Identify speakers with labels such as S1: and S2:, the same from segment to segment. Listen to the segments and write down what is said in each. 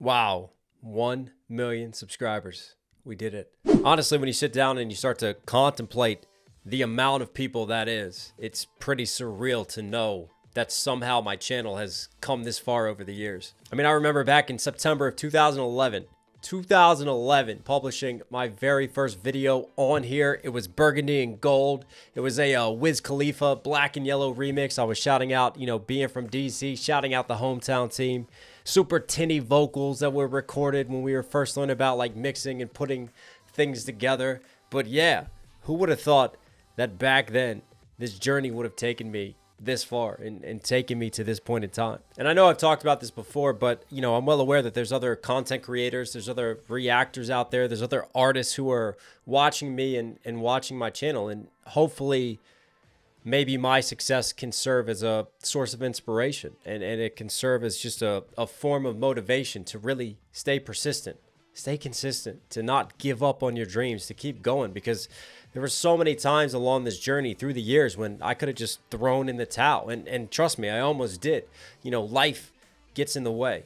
S1: Wow, 1 million subscribers. We did it. Honestly, when you sit down and you start to contemplate the amount of people that is, it's pretty surreal to know that somehow my channel has come this far over the years. I mean, I remember back in September of 2011, publishing my very first video on here. It was burgundy and gold. It was a Wiz Khalifa black and yellow remix. I was shouting out, being from DC, shouting out the hometown team. Super tinny vocals that were recorded when we were first learning about like mixing and putting things together. But yeah, who would have thought that back then this journey would have taken me this far and taken me to this point in time. And I know I've talked about this before, but I'm well aware that there's other content creators, there's other reactors out there, there's other artists who are watching me and watching my channel, and hopefully maybe my success can serve as a source of inspiration, and it can serve as just a form of motivation to really stay persistent, stay consistent, to not give up on your dreams, to keep going, because there were so many times along this journey through the years when I could have just thrown in the towel. And trust me, I almost did. Life gets in the way.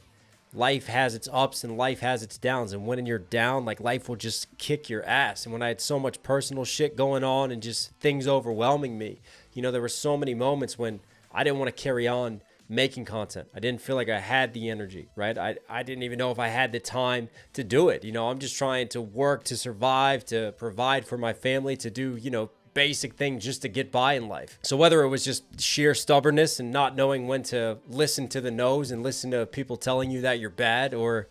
S1: Life has its ups and life has its downs. And when you're down, like, life will just kick your ass. And when I had so much personal shit going on and just things overwhelming me, there were so many moments when I didn't want to carry on making content. I didn't feel like I had the energy, right? I didn't even know if I had the time to do it. I'm just trying to work to survive, to provide for my family, to do, basic things just to get by in life. So whether it was just sheer stubbornness and not knowing when to listen to the no's and listen to people telling you that you're bad, or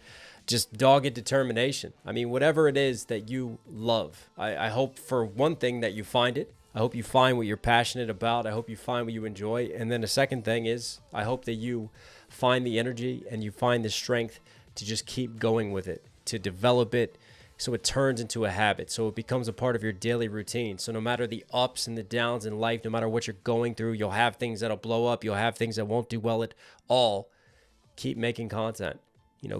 S1: just dogged determination. I mean, whatever it is that you love, I hope for one thing that you find it. I hope you find what you're passionate about. I hope you find what you enjoy. And then the second thing is, I hope that you find the energy and you find the strength to just keep going with it, to develop it so it turns into a habit, so it becomes a part of your daily routine. So no matter the ups and the downs in life, no matter what you're going through, you'll have things that'll blow up. You'll have things that won't do well at all. Keep making content.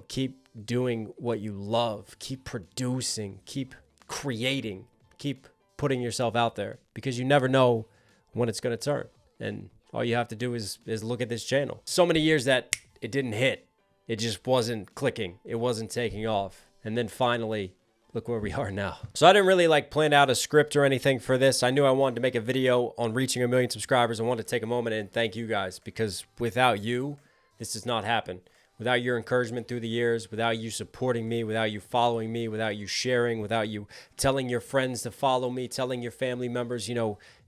S1: Keep doing what you love. Keep producing. Keep creating. Keep putting yourself out there, because you never know when it's going to turn. And all you have to do is look at this channel. So many years that it didn't hit. It just wasn't clicking. It wasn't taking off. And then finally, look where we are now. So I didn't really plan out a script or anything for this. I knew I wanted to make a video on reaching 1 million subscribers. I wanted to take a moment and thank you guys, because without you, this does not happen. Without your encouragement through the years, without you supporting me, without you following me, without you sharing, without you telling your friends to follow me, telling your family members,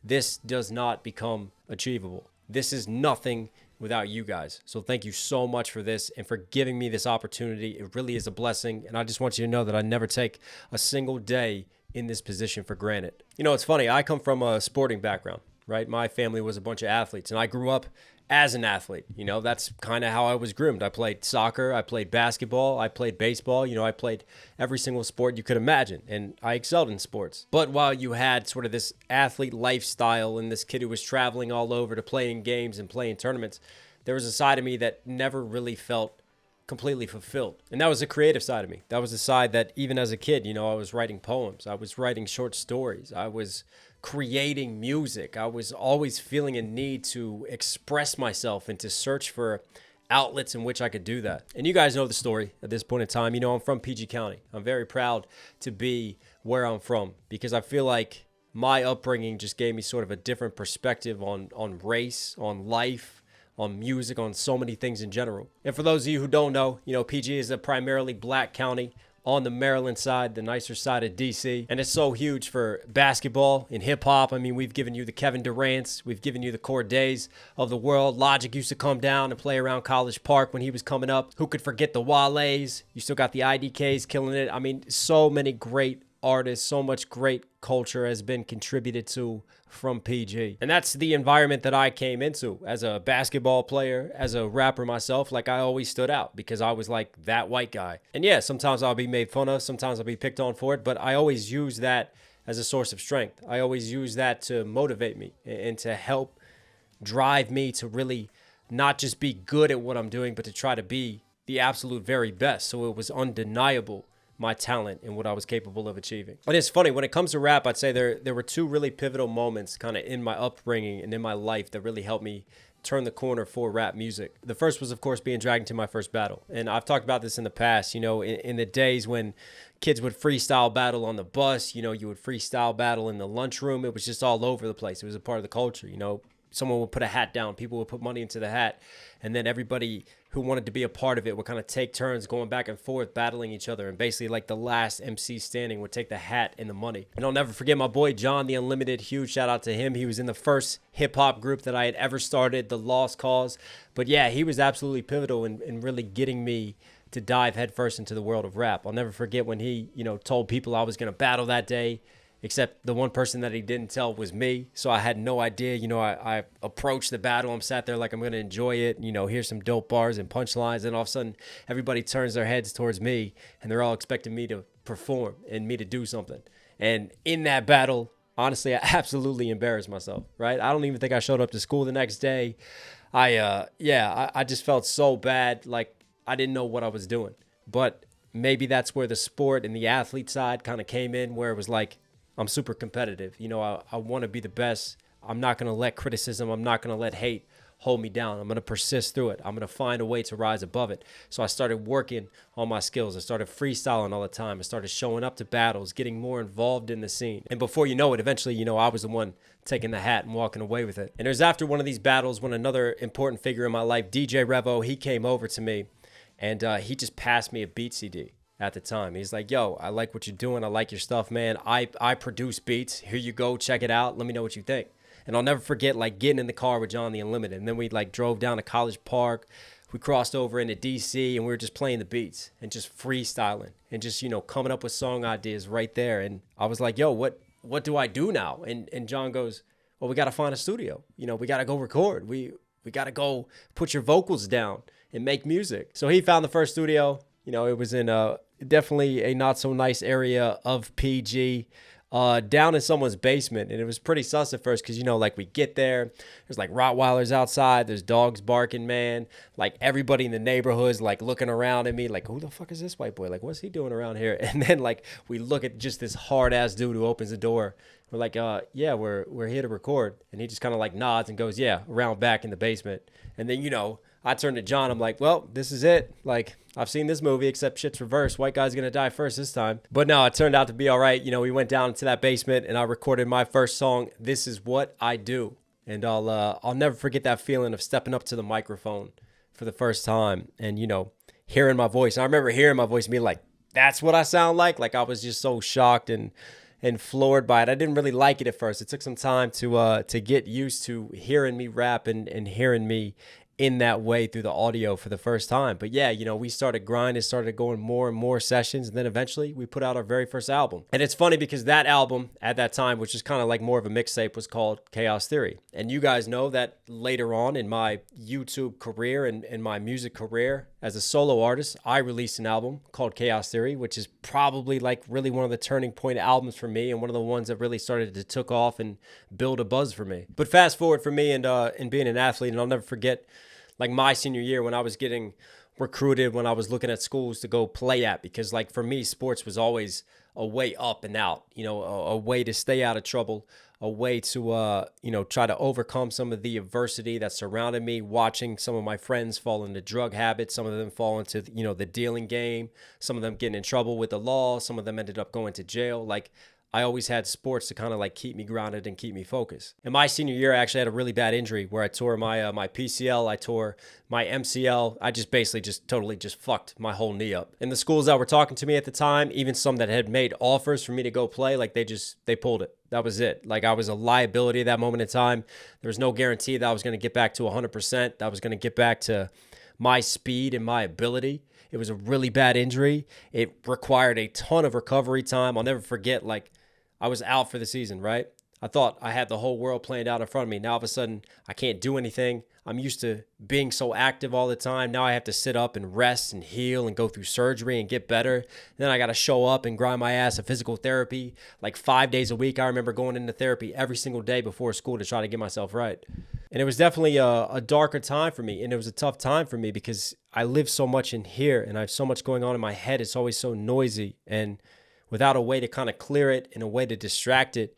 S1: this does not become achievable. This is nothing without you guys. So thank you so much for this and for giving me this opportunity. It really is a blessing. And I just want you to know that I never take a single day in this position for granted. It's funny. I come from a sporting background, right? My family was a bunch of athletes, and I grew up as an athlete. That's kind of how I was groomed. I played soccer, I played basketball, I played baseball, I played every single sport you could imagine, and I excelled in sports. But while you had sort of this athlete lifestyle and this kid who was traveling all over to playing games and playing tournaments, there was a side of me that never really felt completely fulfilled. And that was the creative side of me. That was the side that even as a kid, I was writing poems, I was writing short stories, I was creating music. I was always feeling a need to express myself and to search for outlets in which I could do that. And you guys know the story at this point in time. I'm from PG County. I'm very proud to be where I'm from, because I feel like my upbringing just gave me sort of a different perspective on race, on life, on music, on so many things in general. And for those of you who don't know, PG is a primarily black county on the Maryland side, the nicer side of DC. And it's so huge for basketball and hip hop. I mean, we've given you the Kevin Durant's, we've given you the Cordays of the world. Logic used to come down and play around College Park when he was coming up. Who could forget the Wale's? You still got the IDKs killing it. I mean, so many great artists, so much great culture has been contributed to from PG. And that's the environment that I came into as a basketball player, as a rapper myself. Like, I always stood out because I was like that white guy. And yeah, sometimes I'll be made fun of, sometimes I'll be picked on for it, but I always use that as a source of strength. I always use that to motivate me and to help drive me to really not just be good at what I'm doing, but to try to be the absolute very best. So it was undeniable, my talent and what I was capable of achieving. And it's funny, when it comes to rap, I'd say there were two really pivotal moments kind of in my upbringing and in my life that really helped me turned the corner for rap music. The first was, of course, being dragged into my first battle. And I've talked about this in the past, in the days when kids would freestyle battle on the bus, you would freestyle battle in the lunchroom. It was just all over the place. It was a part of the culture, Someone would put a hat down, people would put money into the hat, and then everybody who wanted to be a part of it would kind of take turns going back and forth, battling each other. And basically, like, the last MC standing would take the hat and the money. And I'll never forget my boy John the Unlimited. Huge shout out to him. He was in the first hip hop group that I had ever started, The Lost Cause. But yeah, he was absolutely pivotal in really getting me to dive headfirst into the world of rap. I'll never forget when he, told people I was going to battle that day. Except the one person that he didn't tell was me. So I had no idea. I approached the battle. I'm sat there like I'm going to enjoy it. Here's some dope bars and punchlines. And all of a sudden, everybody turns their heads towards me. And they're all expecting me to perform and me to do something. And in that battle, honestly, I absolutely embarrassed myself, right? I don't even think I showed up to school the next day. I just felt so bad. Like, I didn't know what I was doing. But maybe that's where the sport and the athlete side kind of came in, where it was like, I'm super competitive. I want to be the best. I'm not going to let criticism, I'm not going to let hate hold me down. I'm going to persist through it. I'm going to find a way to rise above it. So I started working on my skills. I started freestyling all the time. I started showing up to battles, getting more involved in the scene. And before you know it, eventually, I was the one taking the hat and walking away with it. And it was after one of these battles when another important figure in my life, DJ Revo, he came over to me and he just passed me a beat CD. At the time, he's like, yo, I like what you're doing. I like your stuff, man. I produce beats. Here you go. Check it out. Let me know what you think. And I'll never forget, like, getting in the car with John the Unlimited. And then we, like, drove down to College Park. We crossed over into DC, and we were just playing the beats and just freestyling and just, coming up with song ideas right there. And I was like, yo, what do I do now? And John goes, well, we got to find a studio. We got to go record. We got to go put your vocals down and make music. So he found the first studio. It was in definitely a not so nice area of PG, down in someone's basement. And it was pretty sus at first because, like, we get there, there's like Rottweilers outside, there's dogs barking, man. Like, everybody in the neighborhood's like looking around at me like, who the fuck is this white boy? Like, what's he doing around here? And then, like, we look at just this hard ass dude who opens the door. We're like, yeah, we're here to record. And he just kind of like nods and goes, yeah, around back in the basement. And then, I turned to John. I'm like, well, this is it. Like, I've seen this movie, except shit's reversed. White guy's going to die first this time. But no, it turned out to be all right. We went down into that basement and I recorded my first song, This Is What I Do. And I'll never forget that feeling of stepping up to the microphone for the first time and, hearing my voice. And I remember hearing my voice and being like, that's what I sound like. Like, I was just so shocked and floored by it. I didn't really like it at first. It took some time to get used to hearing me rap and hearing me in that way through the audio for the first time. But yeah, we started grinding, started going more and more sessions, and then eventually we put out our very first album. And it's funny because that album at that time, which is kind of like more of a mixtape, was called Chaos Theory. And you guys know that later on in my YouTube career and my music career as a solo artist, I released an album called Chaos Theory, which is probably like really one of the turning point albums for me and one of the ones that really started to took off and build a buzz for me. But fast forward for me and being an athlete, and I'll never forget, like, my senior year when I was getting recruited, when I was looking at schools to go play at, because, like, for me, sports was always a way up and out, a way to stay out of trouble, a way to, try to overcome some of the adversity that surrounded me, watching some of my friends fall into drug habits, some of them fall into, the dealing game, some of them getting in trouble with the law, some of them ended up going to jail. Like, I always had sports to kind of like keep me grounded and keep me focused. In my senior year, I actually had a really bad injury where I tore my PCL, I tore my MCL. I just basically totally fucked my whole knee up. And the schools that were talking to me at the time, even some that had made offers for me to go play, like they pulled it. That was it. Like, I was a liability at that moment in time. There was no guarantee that I was going to get back to 100%, that I was going to get back to my speed and my ability. It was a really bad injury. It required a ton of recovery time. I'll never forget, like, I was out for the season, right? I thought I had the whole world planned out in front of me. Now, all of a sudden, I can't do anything. I'm used to being so active all the time. Now I have to sit up and rest and heal and go through surgery and get better. Then I got to show up and grind my ass at physical therapy like 5 days a week. I remember going into therapy every single day before school to try to get myself right. And it was definitely a darker time for me. And it was a tough time for me because I live so much in here and I have so much going on in my head. It's always so noisy. And without a way to kind of clear it and a way to distract it,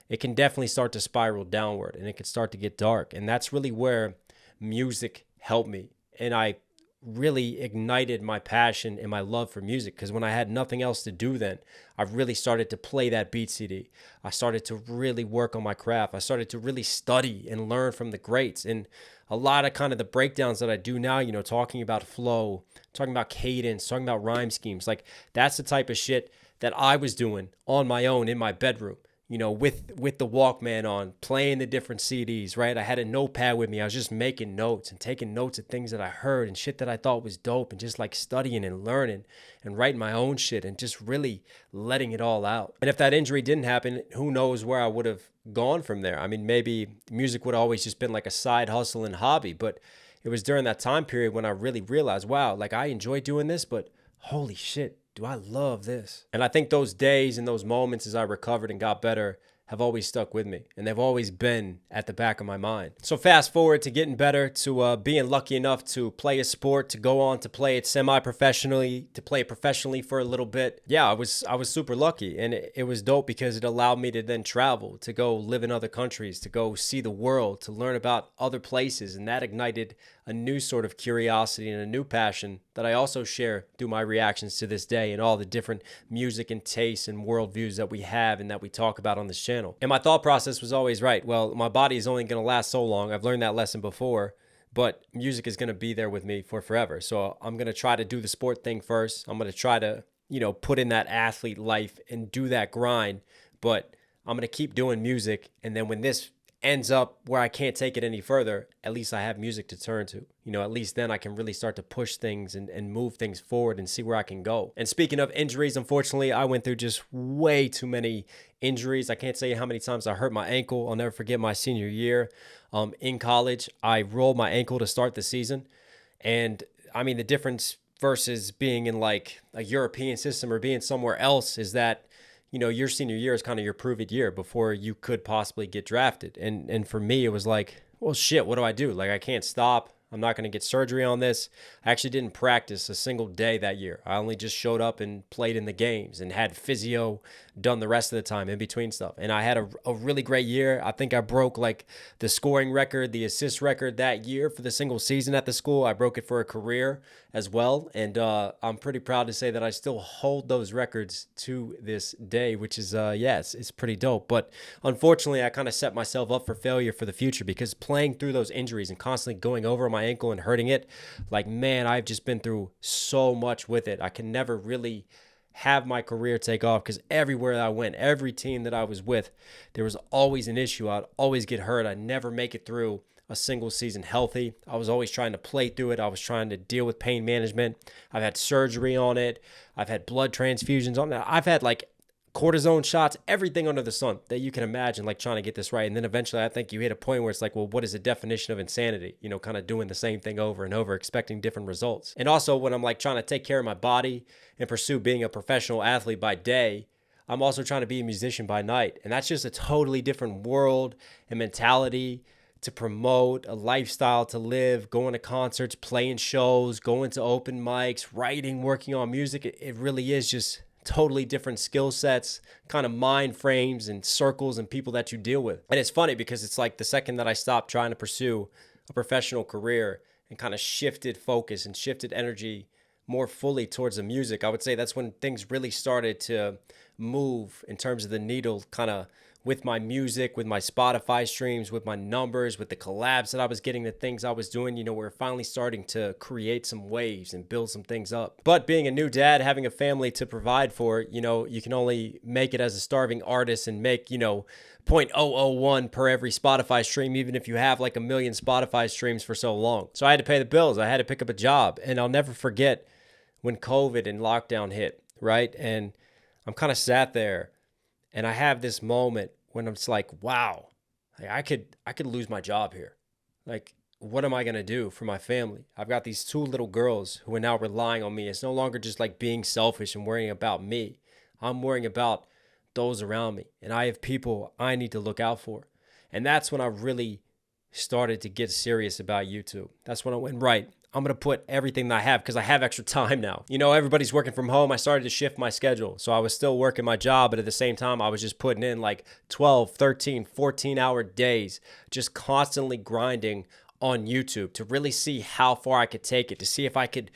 S1: it can definitely start to spiral downward and it can start to get dark. And that's really where music helped me. And I really ignited my passion and my love for music, because when I had nothing else to do then, I really started to play that beat CD. I started to really work on my craft. I started to really study and learn from the greats. And a lot of kind of the breakdowns that I do now, talking about flow, talking about cadence, talking about rhyme schemes, like that's the type of shit that I was doing on my own in my bedroom, with the Walkman on, playing the different CDs, right? I had a notepad with me. I was just making notes and taking notes of things that I heard and shit that I thought was dope, and just like studying and learning and writing my own shit and just really letting it all out. And if that injury didn't happen, who knows where I would have gone from there. I mean, maybe music would have always just been like a side hustle and hobby, but it was during that time period when I really realized, wow, like I enjoy doing this, but holy shit, do I love this? And I think those days and those moments as I recovered and got better have always stuck with me, and they've always been at the back of my mind. So fast forward to getting better, to being lucky enough to play a sport, to go on to play it semi-professionally, to play it professionally for a little bit. Yeah, I was super lucky, and it was dope because it allowed me to then travel, to go live in other countries, to go see the world, to learn about other places, and that ignited a new sort of curiosity and a new passion that I also share through my reactions to this day and all the different music and tastes and worldviews that we have and that we talk about on this channel. And my thought process was always right. Well, my body is only going to last so long. I've learned that lesson before, but music is going to be there with me for forever. So I'm going to try to do the sport thing first. I'm going to try to, put in that athlete life and do that grind, but I'm going to keep doing music. And then when this ends up where I can't take it any further, at least I have music to turn to. At least then I can really start to push things and move things forward and see where I can go. And speaking of injuries, unfortunately, I went through just way too many injuries. I can't tell you how many times I hurt my ankle. I'll never forget my senior year in college. I rolled my ankle to start the season. And I mean, the difference versus being in like a European system or being somewhere else is that your senior year is kind of your prove-it year before you could possibly get drafted. And for me, it was like, well, shit, what do I do? Like, I can't stop. I'm not going to get surgery on this. I actually didn't practice a single day that year. I only just showed up and played in the games and had physio done the rest of the time in between stuff. And I had a really great year. I think I broke like the scoring record, the assist record that year for the single season at the school. I broke it for a career as well. And I'm pretty proud to say that I still hold those records to this day, which is, it's pretty dope. But unfortunately, I kind of set myself up for failure for the future, because playing through those injuries and constantly going over my ankle and hurting it, like, man, I've just been through so much with it. I can never really have my career take off, because everywhere I went, every team that I was with, there was always an issue. I'd always get hurt. I'd never make it through a single season healthy. I was always trying to play through it. I was trying to deal with pain management. I've had surgery on it. I've had blood transfusions on it. I've had like cortisone shots, everything under the sun that you can imagine, like trying to get this right. And then eventually I think you hit a point where it's like, well, what is the definition of insanity? Kind of doing the same thing over and over, expecting different results. And also when I'm like trying to take care of my body and pursue being a professional athlete by day, I'm also trying to be a musician by night. And that's just a totally different world and mentality to promote, a lifestyle to live, going to concerts, playing shows, going to open mics, writing, working on music. It really is just totally different skill sets, kind of mind frames and circles and people that you deal with. And it's funny because it's like the second that I stopped trying to pursue a professional career and kind of shifted focus and shifted energy more fully towards the music, I would say that's when things really started to move in terms of the needle, kind of with my music, with my Spotify streams, with my numbers, with the collabs that I was getting, the things I was doing. We're finally starting to create some waves and build some things up. But being a new dad, having a family to provide for, you can only make it as a starving artist and make, 0.001 per every Spotify stream, even if you have like 1 million Spotify streams for so long. So I had to pay the bills. I had to pick up a job. And I'll never forget when COVID and lockdown hit, right? And I'm kind of sat there and I have this moment when I'm just like, wow, like I could lose my job here. Like, what am I going to do for my family? I've got these 2 little girls who are now relying on me. It's no longer just like being selfish and worrying about me. I'm worrying about those around me. And I have people I need to look out for. And that's when I really started to get serious about YouTube. That's when I went, right, I'm going to put everything that I have, because I have extra time now. Everybody's working from home. I started to shift my schedule. So I was still working my job, but at the same time, I was just putting in like 12, 13, 14-hour days, just constantly grinding on YouTube to really see how far I could take it, to see if I could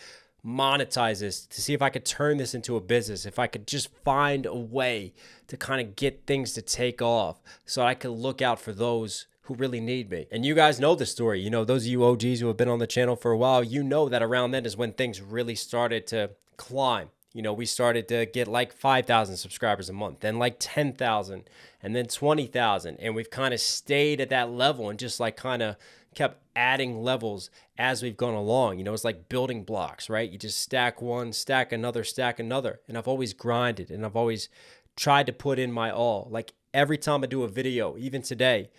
S1: monetize this, to see if I could turn this into a business, if I could just find a way to kind of get things to take off so I could look out for those who really need me. And you guys know the story. You know, those of you OGs who have been on the channel for a while, you know that around then is when things really started to climb. You know, we started to get like 5,000 subscribers a month, then like 10,000, and then 20,000. And we've kind of stayed at that level and just like kind of kept adding levels as we've gone along. You know, it's like building blocks, right? You just stack one, stack another, stack another. And I've always grinded and I've always tried to put in my all. Like every time I do a video, even today,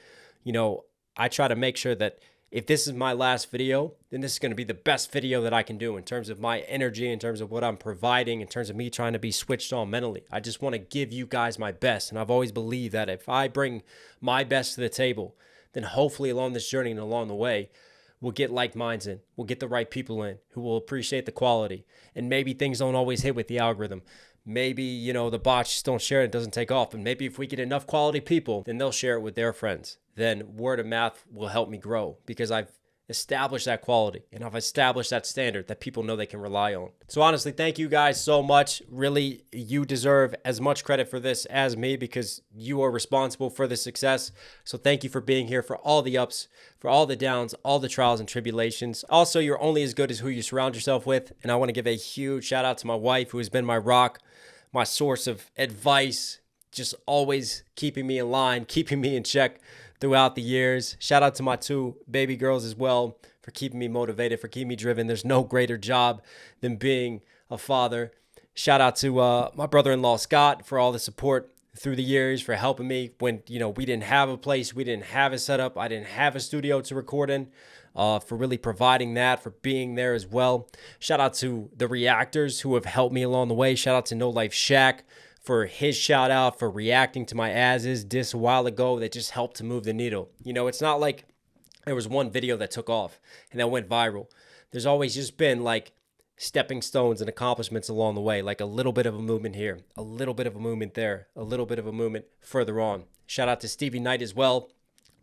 S1: you know, I try to make sure that if this is my last video, then this is going to be the best video that I can do in terms of my energy, in terms of what I'm providing, in terms of me trying to be switched on mentally. I just want to give you guys my best. And I've always believed that if I bring my best to the table, then hopefully along this journey and along the way, we'll get like minds in. We'll get the right people in who will appreciate the quality. And maybe things don't always hit with the algorithm. Maybe, you know, the bots just don't share it, it doesn't take off. And maybe if we get enough quality people, then they'll share it with their friends. Then word of mouth will help me grow because I've established that quality and I've established that standard that people know they can rely on. So honestly, thank you guys so much. Really, you deserve as much credit for this as me because you are responsible for the success. So thank you for being here, for all the ups, for all the downs, all the trials and tribulations. Also, you're only as good as who you surround yourself with. And I want to give a huge shout out to my wife, who has been my rock, my source of advice, just always keeping me in line, keeping me in check throughout the years. Shout out to my 2 baby girls as well for keeping me motivated, for keeping me driven. There's no greater job than being a father. Shout out to my brother-in-law, Scott, for all the support through the years, for helping me when, you know, we didn't have a place, we didn't have a setup, I didn't have a studio to record in, for really providing that, for being there as well. Shout out to the reactors who have helped me along the way. Shout out to No Life Shaq for his shout out, for reacting to my as is diss a while ago that just helped to move the needle. You know, it's not like there was one video that took off and that went viral. There's always just been like stepping stones and accomplishments along the way, like a little bit of a movement here, a little bit of a movement there, a little bit of a movement further on. Shout out to Stevie Knight as well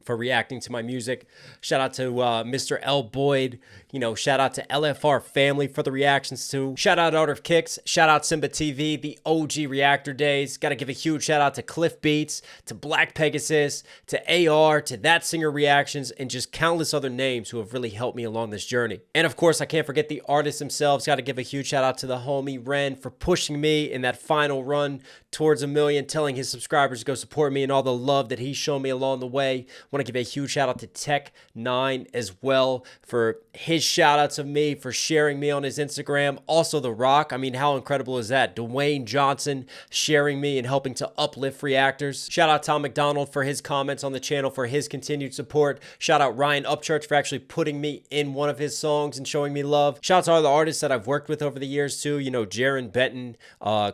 S1: for reacting to my music. Shout out to Mr. L. Boyd. You know, shout out to LFR family for the reactions too. Shout out Art of Kicks. Shout out Simba TV, the OG Reactor days. Got to give a huge shout out to Cliff Beats, to Black Pegasus, to AR, to That Singer Reactions, and just countless other names who have really helped me along this journey. And of course, I can't forget the artists themselves. Got to give a huge shout out to the homie Ren for pushing me in that final run towards 1 million, telling his subscribers to go support me and all the love that he's shown me along the way. Want to give a huge shout out to Tech 9 as well for his shout outs of me, for sharing me on his Instagram. Also The Rock. I mean, how incredible is that? Dwayne Johnson sharing me and helping to uplift reactors. Shout out Tom McDonald for his comments on the channel, for his continued support. Shout out Ryan Upchurch for actually putting me in one of his songs and showing me love. Shout out to all the artists that I've worked with over the years too. You know, Jaron Benton,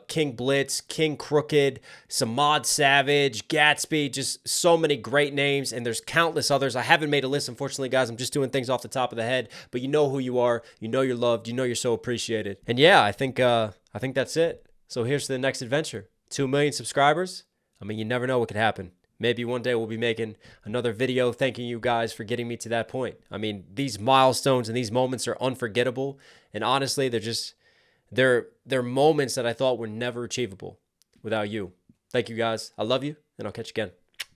S1: King Blitz, King Crooked, Samad Savage, Gatsby, just so many great names. And there's countless others. I haven't made a list, unfortunately, guys. I'm just doing things off the top of the head, but you know who you are. You know you're loved. You know you're so appreciated. And yeah, I think that's it. So here's to the next adventure. 2 million subscribers. I mean, you never know what could happen. Maybe one day we'll be making another video thanking you guys for getting me to that point. I mean, these milestones and these moments are unforgettable. And honestly, they're moments that I thought were never achievable without you. Thank you guys. I love you, and I'll catch you again.